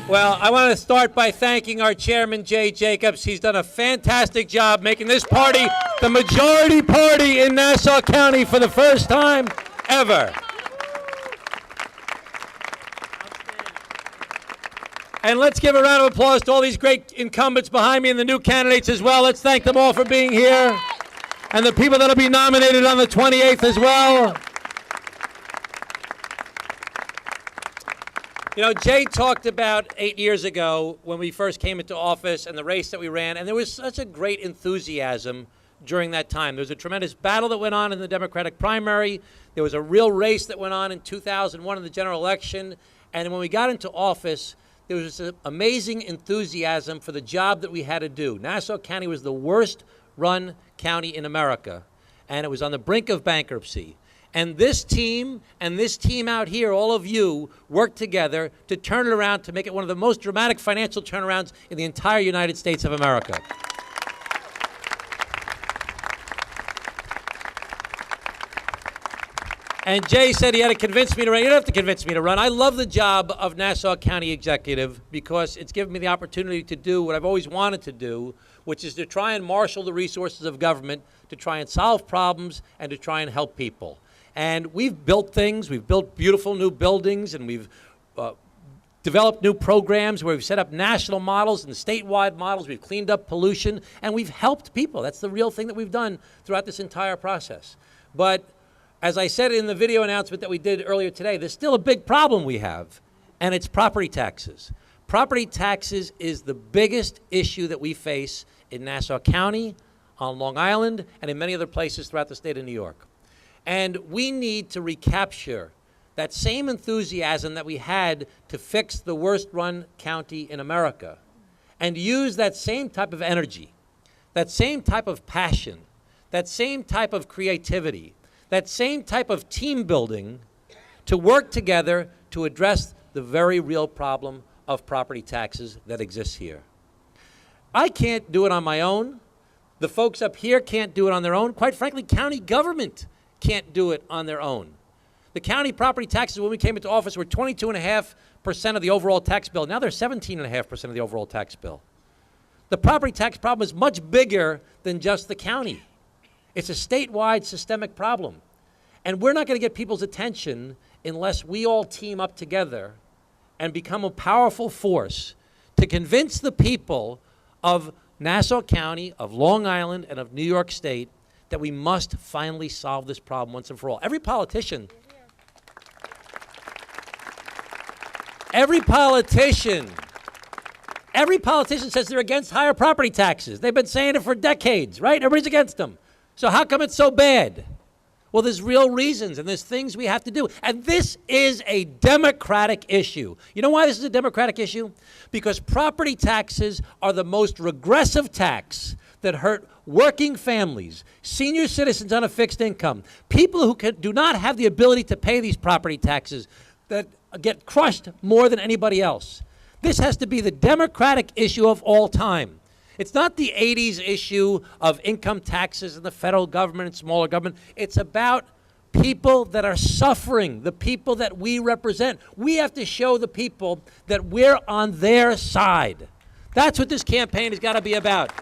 Well, I want to start by thanking our chairman, Jay Jacobs. He's done a fantastic job making this party the majority party in Nassau County for the first time ever. And let's give a round of applause to all these great incumbents behind me and the new candidates as well. Let's thank them all for being here. And the people that will be nominated on the 28th as well. You know, Jay talked about 8 years ago when we first came into office and the race that we ran, and there was such a great enthusiasm during that time. There was a tremendous battle that went on in the Democratic primary. There was a real race that went on in 2001 in the general election. And when we got into office, there was this amazing enthusiasm for the job that we had to do. Nassau County was the worst run county in America, and it was on the brink of bankruptcy. And this team out here, all of you, worked together to turn it around to make it one of the most dramatic financial turnarounds in the entire United States of America. And Jay said he had to convince me to run. You don't have to convince me to run. I love the job of Nassau County Executive because it's given me the opportunity to do what I've always wanted to do, which is to try and marshal the resources of government, to try and solve problems, and to try and help people. And we've built things. We've built beautiful new buildings, and we've developed new programs where we've set up national models and statewide models. We've cleaned up pollution, and we've helped people. That's the real thing that we've done throughout this entire process. But as I said in the video announcement that we did earlier today, there's still a big problem we have, and it's property taxes. Property taxes is the biggest issue that we face in Nassau County, on Long Island, and in many other places throughout the state of New York. And we need to recapture that same enthusiasm that we had to fix the worst run county in America and use that same type of energy, that same type of passion, that same type of creativity, that same type of team building to work together to address the very real problem of property taxes that exists here. I can't do it on my own. The folks up here can't do it on their own. Quite frankly, county government can't do it on their own. The county property taxes when we came into office were 22.5% of the overall tax bill. Now they're 17.5% of the overall tax bill. The property tax problem is much bigger than just the county. It's a statewide systemic problem. And we're not going to get people's attention unless we all team up together and become a powerful force to convince the people of Nassau County, of Long Island, and of New York State that we must finally solve this problem once and for all. Every politician says they're against higher property taxes. They've been saying it for decades, right? Everybody's against them. So how come it's so bad? Well, there's real reasons, and there's things we have to do. And this is a Democratic issue. You know why this is a Democratic issue? Because property taxes are the most regressive tax that hurt working families, senior citizens on a fixed income, people who do not have the ability to pay these property taxes that get crushed more than anybody else. This has to be the Democratic issue of all time. It's not the 80s issue of income taxes and the federal government and smaller government. It's about people that are suffering, the people that we represent. We have to show the people that we're on their side. That's what this campaign has got to be about.